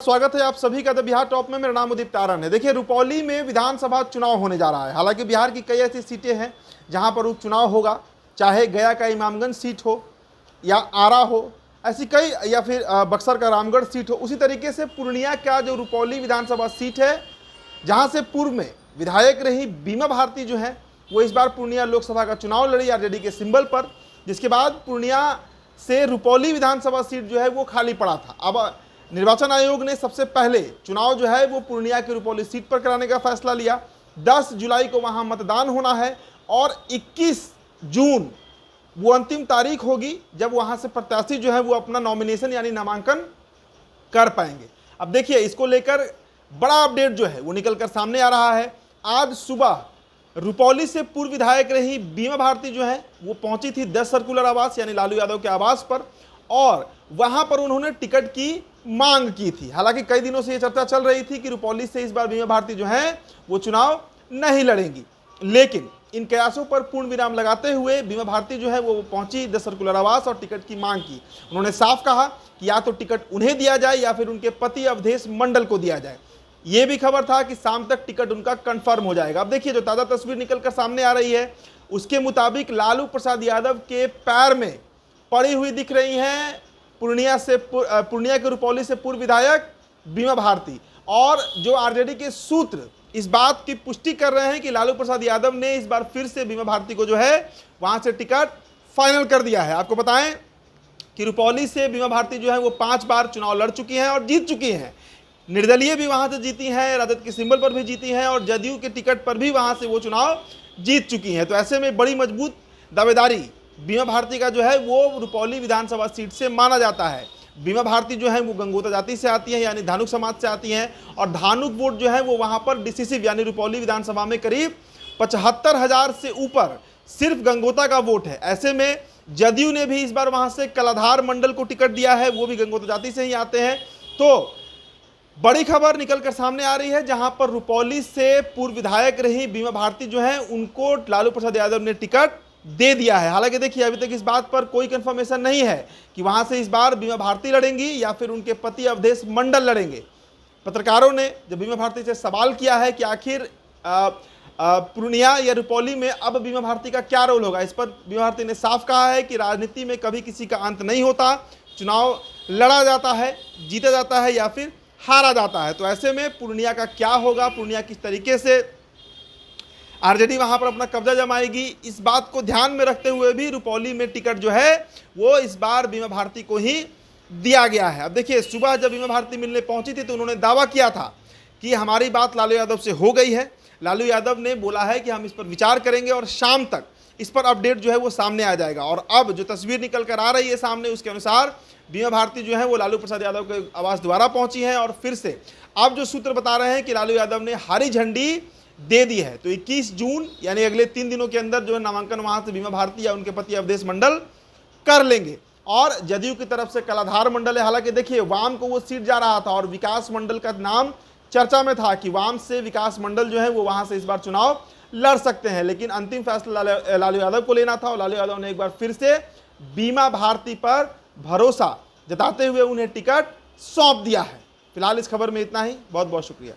स्वागत है आप सभी का द बिहार टॉप में। मेरा नाम उदित तारन है। देखिए, रुपौली में विधानसभा चुनाव होने जा रहा है। हालांकि बिहार की कई ऐसी सीटें हैं जहां पर उपचुनाव होगा, चाहे गया का इमामगंज सीट हो या आरा हो, ऐसी कई, या फिर बक्सर का रामगढ़ सीट हो। उसी तरीके से पूर्णिया का जो रुपौली विधानसभा सीट है, जहां से पूर्व में विधायक रही बीमा भारती जो है, वो इस बार पूर्णिया लोकसभा का चुनाव लड़ी आरजेडी के सिंबल पर। जिसके बाद पूर्णिया से रुपौली विधानसभा सीट जो है वो खाली पड़ा था। अब निर्वाचन आयोग ने सबसे पहले चुनाव जो है वो पूर्णिया की रुपौली सीट पर कराने का फैसला लिया। 10 जुलाई को वहां मतदान होना है और 21 जून वो अंतिम तारीख होगी जब वहां से प्रत्याशी जो है वो अपना नॉमिनेशन यानी नामांकन कर पाएंगे। अब देखिए, इसको लेकर बड़ा अपडेट जो है वो निकलकर सामने आ रहा है। आज सुबह रुपौली से पूर्व विधायक रही बीमा भारती जो है वो पहुंची थी 10 सर्कुलर आवास यानी लालू यादव के आवास पर, और वहां पर उन्होंने टिकट की मांग की थी। हालांकि कई दिनों से यह चर्चा चल रही थी कि रुपौली से इस बार बीमा भारती जो है वो चुनाव नहीं लड़ेंगी, लेकिन इन कयासों पर पूर्ण विराम लगाते हुए बीमा भारती जो है वो पहुंची 10 सर्कुलर आवास और टिकट की मांग की। उन्होंने साफ कहा कि या तो टिकट उन्हें दिया जाए या फिर उनके पति अवधेश मंडल को दिया जाए। यह भी खबर था कि शाम तक टिकट उनका कंफर्म हो जाएगा। अब देखिए, जो ताज़ा तस्वीर निकलकर सामने आ रही है उसके मुताबिक लालू प्रसाद यादव के पैर में पड़ी हुई दिख रही हैं पूर्णिया के रुपौली से पूर्व विधायक बीमा भारती। और जो आरजेडी के सूत्र इस बात की पुष्टि कर रहे हैं कि लालू प्रसाद यादव ने इस बार फिर से बीमा भारती को जो है वहां से टिकट फाइनल कर दिया है। आपको बताएं कि रुपौली से बीमा भारती जो है वो 5 बार चुनाव लड़ चुकी हैं और जीत चुकी हैं। निर्दलीय भी वहां से जीती हैं, राजद के सिंबल पर भी जीती हैं और जदयू के टिकट पर भी वहां से वो चुनाव जीत चुकी हैं। तो ऐसे में बड़ी मजबूत दावेदारी बीमा भारती का जो है वो रुपौली विधानसभा सीट से माना जाता है। बीमा भारती जो है वो गंगोता जाति से आती है यानी धानुक समाज से आती हैं, और धानुक वोट जो है वो वहां पर डिसिसिव यानी रुपौली विधानसभा में करीब 75,000 से ऊपर सिर्फ गंगोता का वोट है। ऐसे में जदयू ने भी इस बार वहां से कलाधार मंडल को टिकट दिया है, वो भी गंगोता जाति से ही आते हैं। तो बड़ी खबर निकलकर सामने आ रही है, जहां पर रुपौली से पूर्व विधायक रही बीमा भारती जो है उनको लालू प्रसाद यादव ने टिकट दे दिया है। हालांकि देखिए, अभी तक इस बात पर कोई कंफर्मेशन नहीं है कि वहां से इस बार बीमा भारती लड़ेंगी या फिर उनके पति अवधेश मंडल लड़ेंगे। पत्रकारों ने जब बीमा भारती से सवाल किया है कि आखिर पूर्णिया या रुपौली में अब बीमा भारती का क्या रोल होगा, इस पर बीमा भारती ने साफ कहा है कि राजनीति में कभी किसी का अंत नहीं होता, चुनाव लड़ा जाता है, जीता जाता है या फिर हारा जाता है। तो ऐसे में पूर्णिया का क्या होगा, पूर्णिया किस तरीके से आरजेडी वहां पर अपना कब्जा जमाएगी, इस बात को ध्यान में रखते हुए भी रुपौली में टिकट जो है वो इस बार बीमा भारती को ही दिया गया है। अब देखिए, सुबह जब बीमा भारती मिलने पहुंची थी तो उन्होंने दावा किया था कि हमारी बात लालू यादव से हो गई है। लालू यादव ने बोला है कि हम इस पर विचार करेंगे और शाम तक इस पर अपडेट जो है वो सामने आ जाएगा। और अब जो तस्वीर निकल कर आ रही है सामने, उसके अनुसार बीमा भारती जो है वो लालू प्रसाद यादव के आवास द्वारा पहुंची है और फिर से अब जो सूत्र बता रहे हैं कि लालू यादव ने हरी झंडी दे दी है। तो 21 जून यानी अगले 3 दिनों के अंदर जो है नामांकन वहां से बीमा भारती या उनके पति अवधेश मंडल कर लेंगे। और जदयू की तरफ से कलाधार मंडल है। हालांकि देखिए, वाम को वो सीट जा रहा था और विकास मंडल का नाम चर्चा में था कि वाम से विकास मंडल जो है वो वहां से इस बार चुनाव लड़ सकते हैं, लेकिन अंतिम फैसला लालू यादव को लेना था और लालू यादव ने एक बार फिर से बीमा भारती पर भरोसा जताते हुए उन्हें टिकट सौंप दिया है। फिलहाल इस खबर में इतना ही। बहुत बहुत शुक्रिया।